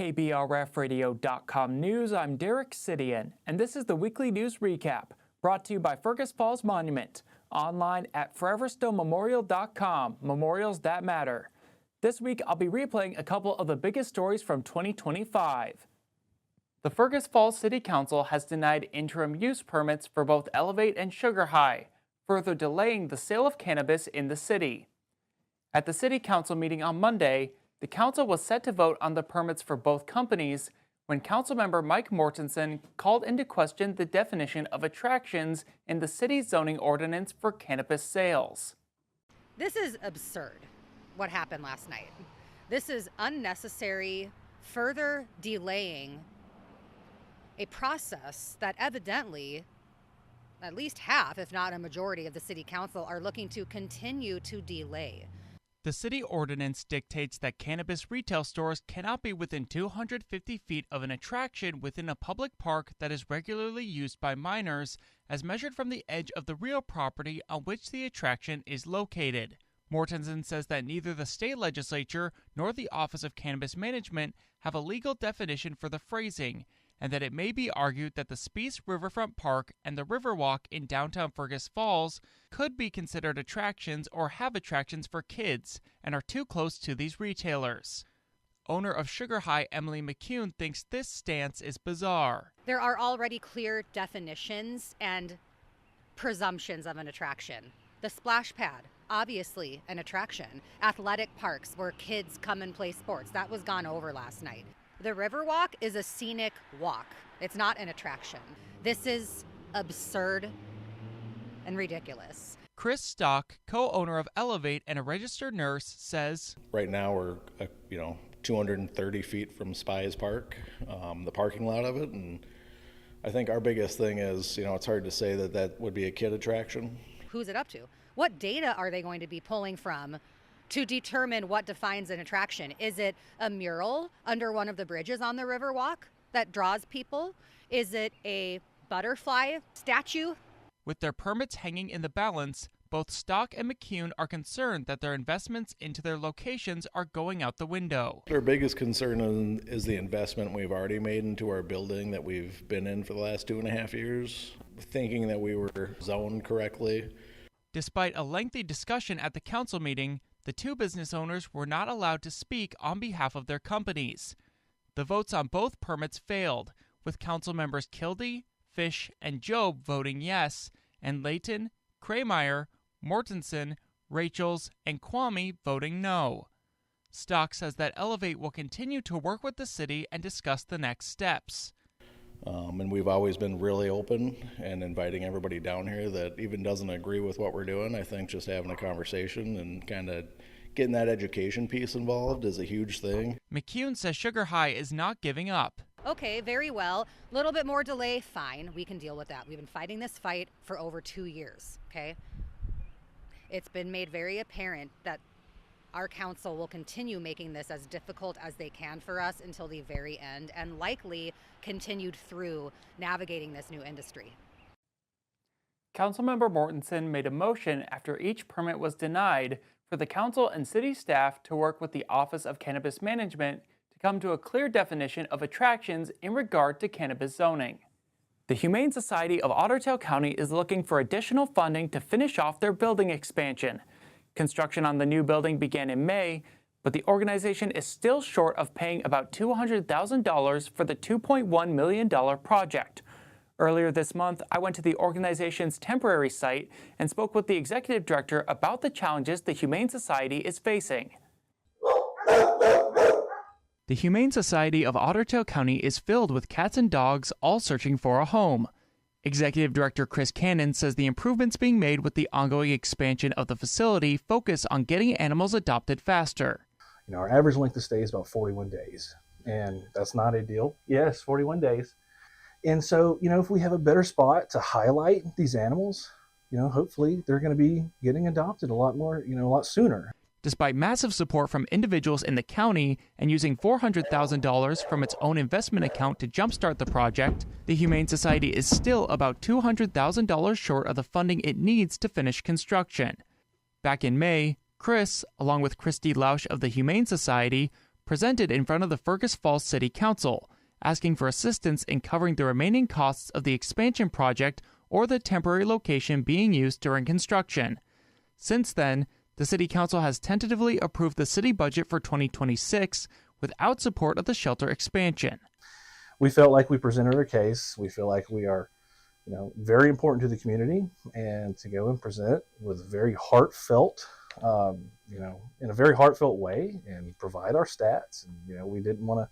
KBRFradio.com News, I'm Derek Sidian, and this is the weekly news recap, brought to you by Fergus Falls Monument, online at foreverstonememorial.com, memorials that matter. This week, I'll be replaying a couple of the biggest stories from 2025. The Fergus Falls City Council has denied interim use permits for both Elevate and Sugar High, further delaying the sale of cannabis in the city. At the City Council meeting on Monday, the council was set to vote on the permits for both companies when Councilmember Mike Mortensen called into question the definition of attractions in the city's zoning ordinance for cannabis sales. This is absurd, what happened last night. This is unnecessary, further delaying a process that evidently at least half, if not a majority of the City Council are looking to continue to delay. The city ordinance dictates that cannabis retail stores cannot be within 250 feet of an attraction within a public park that is regularly used by minors, as measured from the edge of the real property on which the attraction is located. Mortensen says that neither the state legislature nor the Office of Cannabis Management have a legal definition for the phrasing, and that it may be argued that the Speece Riverfront Park and the Riverwalk in downtown Fergus Falls could be considered attractions or have attractions for kids and are too close to these retailers. Owner of Sugar High, Emily McCune, thinks this stance is bizarre. There are already clear definitions and presumptions of an attraction. The splash pad, obviously an attraction. Athletic parks where kids come and play sports, that was gone over last night. The Riverwalk is a scenic walk. It's not an attraction. This is absurd and ridiculous. Chris Stock, co-owner of Elevate and a registered nurse, says, right now we're 230 feet from Spies Park, the parking lot of it, and I think our biggest thing is, it's hard to say that would be a kid attraction. Who's it up to? What data are they going to be pulling from to determine what defines an attraction? Is it a mural under one of the bridges on the Riverwalk that draws people? Is it a butterfly statue? With their permits hanging in the balance, both Stock and McCune are concerned that their investments into their locations are going out the window. Our biggest concern is the investment we've already made into our building that we've been in for the last 2.5 years, thinking that we were zoned correctly. Despite a lengthy discussion at the council meeting, the two business owners were not allowed to speak on behalf of their companies. The votes on both permits failed, with council members Kildee, Fish, and Job voting yes, and Layton, Krameyer, Mortensen, Rachels, and Kwame voting no. Stock says that Elevate will continue to work with the city and discuss the next steps. And we've always been really open and inviting everybody down here that even doesn't agree with what we're doing. I think just having a conversation and kind of getting that education piece involved is a huge thing. McCune says Sugar High is not giving up. Okay, very well. A little bit more delay, fine. We can deal with that. We've been fighting this fight for over 2 years, okay? It's been made very apparent that our council will continue making this as difficult as they can for us until the very end, and likely continued through navigating this new industry. Councilmember Mortensen made a motion after each permit was denied for the council and city staff to work with the Office of Cannabis Management to come to a clear definition of attractions in regard to cannabis zoning. The Humane Society of Ottertail County is looking for additional funding to finish off their building expansion. Construction on the new building began in May, but the organization is still short of paying about $200,000 for the $2.1 million project. Earlier this month, I went to the organization's temporary site and spoke with the executive director about the challenges the Humane Society is facing. The Humane Society of Ottertail County is filled with cats and dogs all searching for a home. Executive Director Chris Cannon says the improvements being made with the ongoing expansion of the facility focus on getting animals adopted faster. Our average length of stay is about 41 days, and that's not ideal. Yes, 41 days. And so, if we have a better spot to highlight these animals, hopefully they're going to be getting adopted a lot more, a lot sooner. Despite massive support from individuals in the county and using $400,000 from its own investment account to jumpstart the project, the Humane Society is still about $200,000 short of the funding it needs to finish construction. Back in May, Chris, along with Christy Lausch of the Humane Society, presented in front of the Fergus Falls City Council, asking for assistance in covering the remaining costs of the expansion project or the temporary location being used during construction. Since then, the City Council has tentatively approved the city budget for 2026 without support of the shelter expansion. We felt like we presented our case. We feel like we are, very important to the community, and to go and present with very heartfelt, in a very heartfelt way, and provide our stats. And, we didn't want to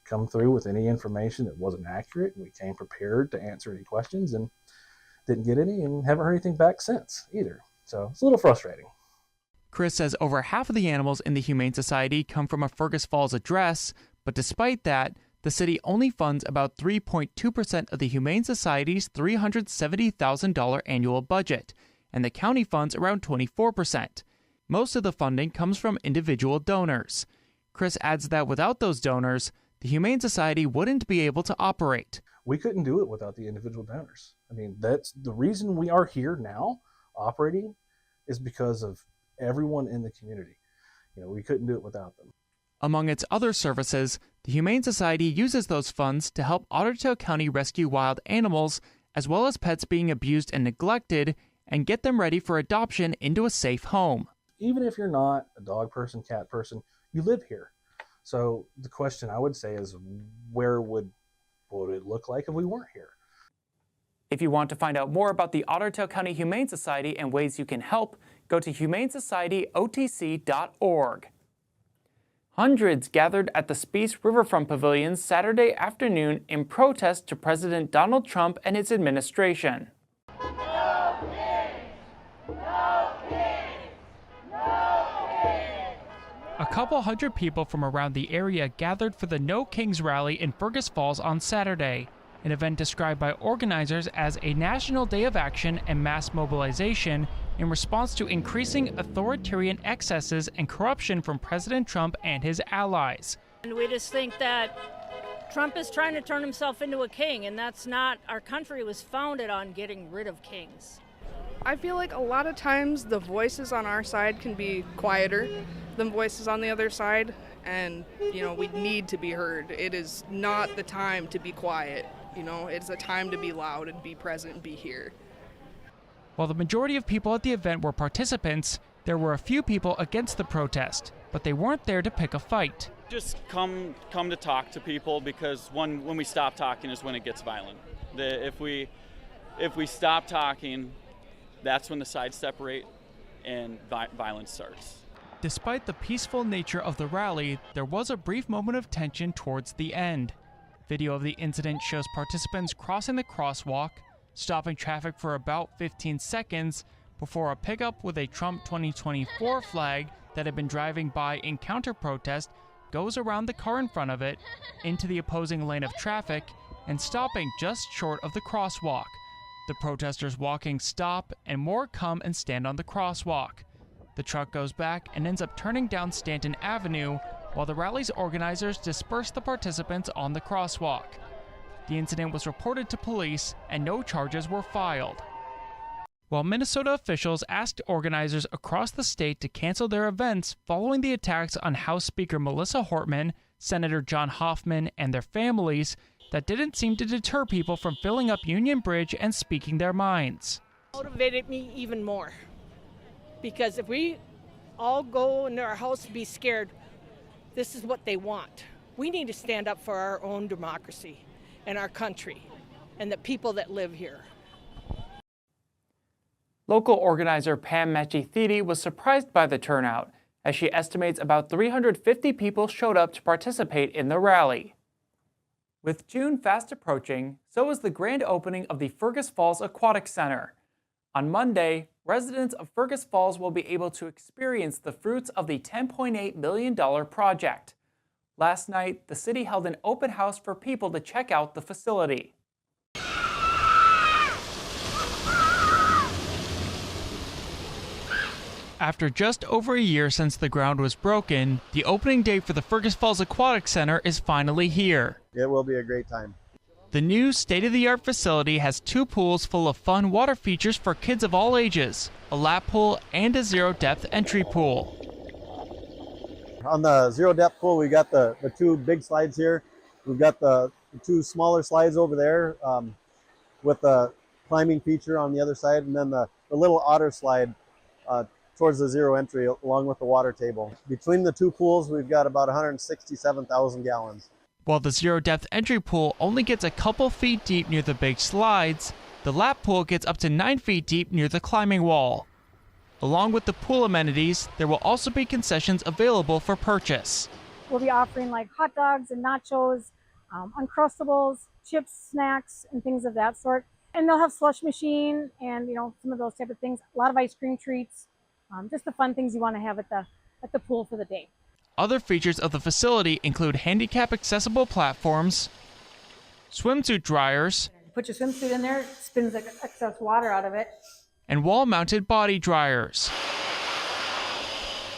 come through with any information that wasn't accurate. We came prepared to answer any questions and didn't get any, and haven't heard anything back since either. So it's a little frustrating. Chris says over half of the animals in the Humane Society come from a Fergus Falls address, but despite that, the city only funds about 3.2% of the Humane Society's $370,000 annual budget, and the county funds around 24%. Most of the funding comes from individual donors. Chris adds that without those donors, the Humane Society wouldn't be able to operate. We couldn't do it without the individual donors. That's the reason we are here now operating, is because of everyone in the community. We couldn't do it without them. Among its other services, the Humane Society uses those funds to help Ottertail County rescue wild animals, as well as pets being abused and neglected, and get them ready for adoption into a safe home. Even if you're not a dog person, cat person, you live here. So the question I would say is, where would it look like if we weren't here? If you want to find out more about the Ottertail County Humane Society and ways you can help, go to humanesocietyotc.org. Hundreds gathered at the Speece Riverfront Pavilion Saturday afternoon in protest to President Donald Trump and his administration. No pigs! No pigs! No pigs! A couple hundred people from around the area gathered for the No Kings rally in Fergus Falls on Saturday, an event described by organizers as a national day of action and mass mobilization in response to increasing authoritarian excesses and corruption from President Trump and his allies. And we just think that Trump is trying to turn himself into a king, and that's not, our country was founded on getting rid of kings. I feel like a lot of times the voices on our side can be quieter than voices on the other side, and we need to be heard. It is not the time to be quiet. It's a time to be loud and be present and be here. While the majority of people at the event were participants, there were a few people against the protest, but they weren't there to pick a fight. Just come to talk to people, because when we stop talking is when it gets violent. If we stop talking, that's when the sides separate and violence starts. Despite the peaceful nature of the rally, there was a brief moment of tension towards the end. Video of the incident shows participants crossing the crosswalk, stopping traffic for about 15 seconds before a pickup with a Trump 2024 flag that had been driving by in counter-protest goes around the car in front of it, into the opposing lane of traffic, and stopping just short of the crosswalk. The protesters walking stop, and more come and stand on the crosswalk. The truck goes back and ends up turning down Stanton Avenue, while the rally's organizers disperse the participants on the crosswalk. The incident was reported to police, and no charges were filed. While Minnesota officials asked organizers across the state to cancel their events following the attacks on House Speaker Melissa Hortman, Senator John Hoffman, and their families, that didn't seem to deter people from filling up Union Bridge and speaking their minds. Motivated me even more, because if we all go into our house and be scared, this is what they want. We need to stand up for our own democracy and our country and the people that live here. Local organizer Pam Machithidi was surprised by the turnout, as she estimates about 350 people showed up to participate in the rally. With June fast approaching, so is the grand opening of the Fergus Falls Aquatic Center. On Monday, residents of Fergus Falls will be able to experience the fruits of the $10.8 million project. Last night, the city held an open house for people to check out the facility. After just over a year since the ground was broken, the opening day for the Fergus Falls Aquatic Center is finally here. It will be a great time. The new state-of-the-art facility has 2 pools full of fun water features for kids of all ages, a lap pool, and a zero-depth entry pool. On the zero depth pool, we've got the two big slides here. We've got the two smaller slides over there with the climbing feature on the other side, and then the little otter slide towards the zero entry along with the water table. Between the two pools, we've got about 167,000 gallons. While the zero depth entry pool only gets a couple feet deep near the big slides, the lap pool gets up to 9 feet deep near the climbing wall. Along with the pool amenities, there will also be concessions available for purchase. We'll be offering like hot dogs and nachos, Uncrustables, chips, snacks, and things of that sort. And they'll have slush machine and some of those type of things. A lot of ice cream treats, just the fun things you want to have at the pool for the day. Other features of the facility include handicap accessible platforms, swimsuit dryers, Put your swimsuit in there, it spins the excess water out of it. and wall-mounted body dryers.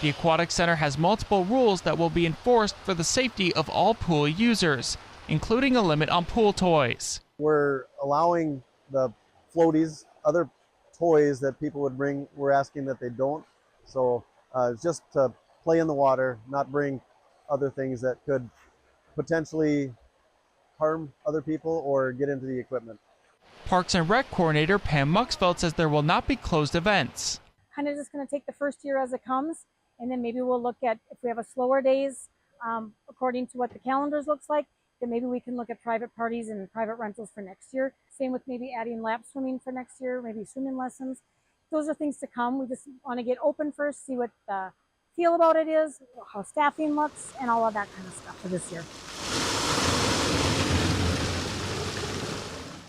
The Aquatic Center has multiple rules that will be enforced for the safety of all pool users, including a limit on pool toys. We're allowing the floaties, other toys that people would bring, we're asking that they don't. So just to play in the water, not bring other things that could potentially harm other people or get into the equipment. Parks and Rec Coordinator Pam Muxfeld says there will not be closed events. Kind of just going to take the first year as it comes, and then maybe we'll look at if we have a slower days, according to what the calendars looks like, then maybe we can look at private parties and private rentals for next year. Same with maybe adding lap swimming for next year, maybe swimming lessons. Those are things to come. We just want to get open first, see what the feel about it is, how staffing looks, and all of that kind of stuff for this year.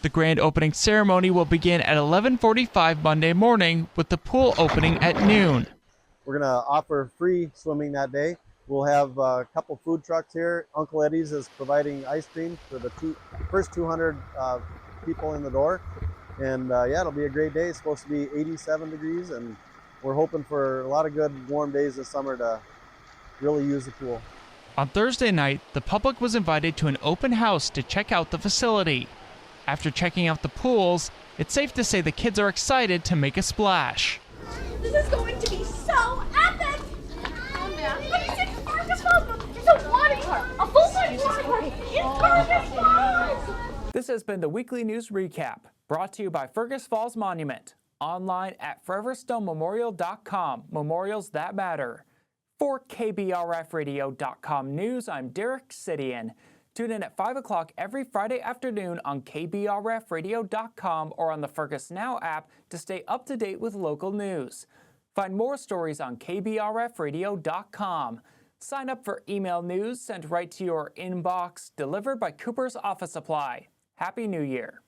The grand opening ceremony will begin at 11:45 Monday morning, with the pool opening at noon. We're going to offer free swimming that day. We'll have a couple food trucks here. Uncle Eddie's is providing ice cream for the first 200 people in the door. And yeah, it'll be a great day. It's supposed to be 87 degrees, and we're hoping for a lot of good warm days this summer to really use the pool. On Thursday night, the public was invited to an open house to check out the facility. After checking out the pools, it's safe to say the kids are excited to make a splash. This is going to be so epic! Let me see Fergus Falls. It's a water park, a full-size water park in Fergus Falls! This has been the Weekly News Recap, brought to you by Fergus Falls Monument, online at foreverstonmemorial.com, memorials that matter. For KBRFradio.com News, I'm Derek Sidian. Tune in at 5 o'clock every Friday afternoon on KBRFradio.com or on the Fergus Now app to stay up to date with local news. Find more stories on KBRFradio.com. Sign up for email news sent right to your inbox, delivered by Cooper's Office Supply. Happy New Year.